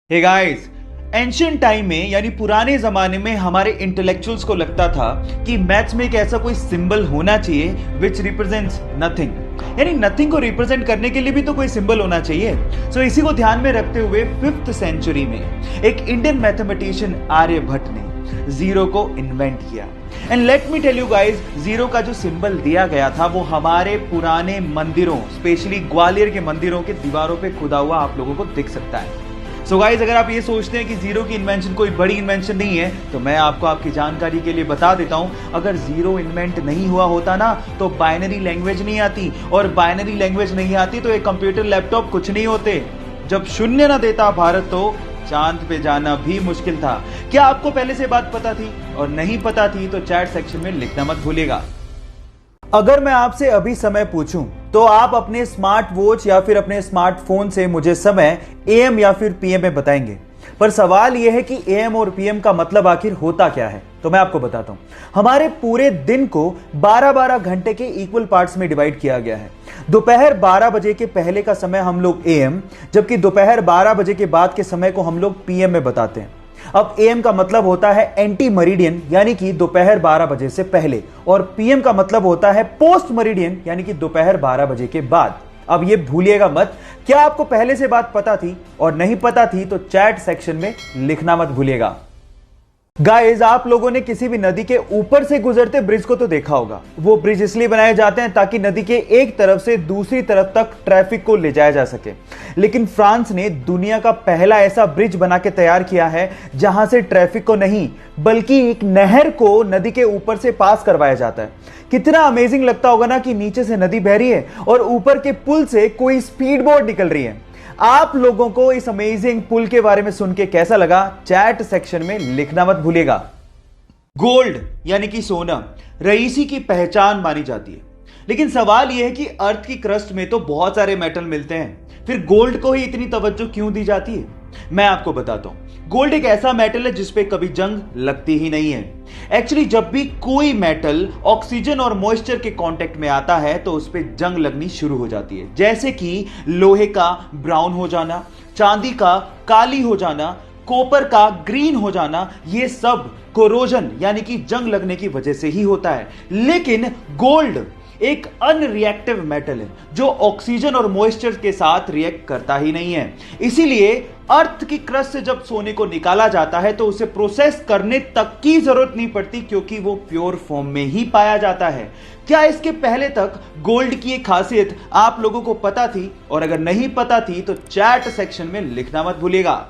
Hey guys, ancient time में यानी पुराने जमाने में हमारे इंटेलेक्चुअल्स को लगता था कि मैथ्स में एक ऐसा कोई सिंबल होना चाहिए विच रिप्रेजेंट्स नथिंग, यानी नथिंग को रिप्रेजेंट करने के लिए भी तो कोई सिंबल होना चाहिए। सो इसी को ध्यान में रखते हुए 5th सेंचुरी में एक इंडियन मैथमेटिशियन आर्यभट्ट ने जीरो को इन्वेंट किया। And let me tell you guys, zero का जो सिंबल दिया गया था वो हमारे पुराने मंदिरों, स्पेशली ग्वालियर के मंदिरों के दीवारों पे खुदा हुआ आप लोगों को दिख सकता है। सो गाइस, अगर आप ये सोचते हैं कि जीरो की इन्वेंशन कोई बड़ी इन्वेंशन नहीं है, तो मैं आपको आपकी जानकारी के लिए बता देता हूं, अगर जीरो इन्वेंट नहीं हुआ होता ना तो बाइनरी लैंग्वेज नहीं आती, और बाइनरी लैंग्वेज नहीं आती तो एक कंप्यूटर लैपटॉप कुछ नहीं होते। जब शून्य ना देता भारत तो चांद पे जाना भी मुश्किल था। क्या आपको पहले से बात पता थी? और नहीं पता थी तो चैट सेक्शन में लिखना मत भूलिएगा। अगर मैं आपसे अभी समय पूछूं तो आप अपने स्मार्ट वॉच या फिर अपने स्मार्टफोन से मुझे समय एएम या फिर पीएम में बताएंगे, पर सवाल यह है कि एएम और पीएम का मतलब आखिर होता क्या है। तो मैं आपको बताता हूं। हमारे पूरे दिन को 12-12 घंटे के इक्वल पार्ट्स में डिवाइड किया गया है। दोपहर 12 बजे के पहले का समय हम लोग एएम, जबकि दोपहर 12 बजे के बाद के समय को हम लोग पीएम में बताते हैं। अब एएम का मतलब होता है एंटी मरीडियन, यानी कि दोपहर 12 बजे से पहले, और पीएम का मतलब होता है पोस्ट मरीडियन, यानी कि दोपहर 12 बजे के बाद। अब ये भूलिएगा मत। क्या आपको पहले से बात पता थी? और नहीं पता थी तो चैट सेक्शन में लिखना मत भूलिएगा। गाइस, आप लोगों ने किसी भी नदी के ऊपर से गुजरते ब्रिज को तो देखा होगा। वो ब्रिज इसलिए बनाए जाते हैं ताकि नदी के एक तरफ से दूसरी तरफ तक ट्रैफिक को ले जाया जा सके। लेकिन फ्रांस ने दुनिया का पहला ऐसा ब्रिज बना के तैयार किया है जहां से ट्रैफिक को नहीं बल्कि एक नहर को नदी के ऊपर से पास करवाया जाता है। कितना अमेजिंग लगता होगा ना कि नीचे से नदी बह रही है और ऊपर के पुल से कोई स्पीड बोट निकल रही है। आप लोगों को इस अमेजिंग पुल के बारे में सुन के कैसा लगा? चैट सेक्शन में लिखना मत भूलिएगा। गोल्ड यानी कि सोना रईसी की पहचान मानी जाती है, लेकिन सवाल यह है कि अर्थ की क्रस्ट में तो बहुत सारे मेटल मिलते हैं, फिर गोल्ड को ही इतनी तवज्जो क्यों दी जाती है? मैं आपको बताता हूं। गोल्ड एक ऐसा मेटल है जिसपे कभी जंग लगती ही नहीं है। एक्चुअली जब भी कोई मेटल ऑक्सीजन और मॉइस्चर के कांटेक्ट में आता है तो उस पर जंग लगनी शुरू हो जाती है, जैसे कि लोहे का ब्राउन हो जाना, चांदी का काली हो जाना, कॉपर का ग्रीन हो जाना। ये सब कोरोजन यानी कि जंग लगने की वजह से ही होता है। लेकिन गोल्ड एक अनरिएक्टिव मेटल है जो ऑक्सीजन और मॉइस्चर के साथ रिएक्ट करता ही नहीं है। इसीलिए अर्थ की क्रस्ट से जब सोने को निकाला जाता है तो उसे प्रोसेस करने तक की जरूरत नहीं पड़ती, क्योंकि वो प्योर फॉर्म में ही पाया जाता है। क्या इसके पहले तक गोल्ड की एक खासियत आप लोगों को पता थी? और अगर नहीं पता थी तो चैट सेक्शन में लिखना मत भूलिएगा।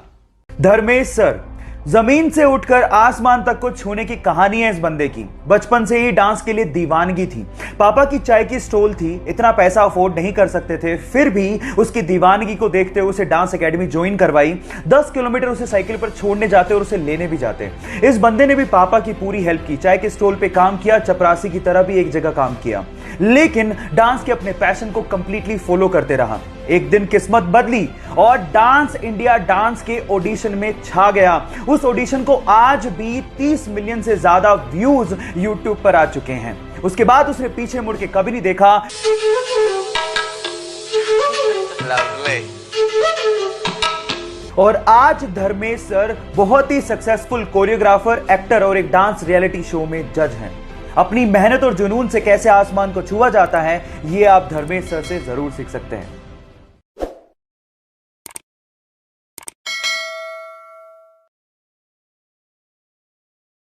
धर्मेश सर, जमीन से उठकर आसमान तक को छूने की कहानी है इस बंदे की। बचपन से ही डांस के लिए दीवानगी थी। पापा की चाय की स्टॉल थी, इतना पैसा अफोर्ड नहीं कर सकते थे, फिर भी उसकी दीवानगी को देखते हुए उसे डांस एकेडमी ज्वाइन करवाई। 10 किलोमीटर उसे साइकिल पर छोड़ने जाते और उसे लेने भी जाते। इस बंदे ने भी पापा की पूरी हेल्प की, चाय के स्टॉल पे काम किया, चपरासी की तरह भी एक जगह काम किया, लेकिन डांस के अपने पैशन को कंप्लीटली फॉलो करते रहा। एक दिन किस्मत बदली और डांस इंडिया डांस के ऑडिशन में छा गया। उस ऑडिशन को आज भी 30 मिलियन से ज्यादा व्यूज यूट्यूब पर आ चुके हैं। उसके बाद उसने पीछे मुड़ के कभी नहीं देखा। और आज धर्मेश सर बहुत ही सक्सेसफुल कोरियोग्राफर, एक्टर और एक डांस रियलिटी शो में जज हैं। अपनी मेहनत और जुनून से कैसे आसमान को छुआ जाता है, ये आप धर्मेश सर से जरूर सीख सकते हैं।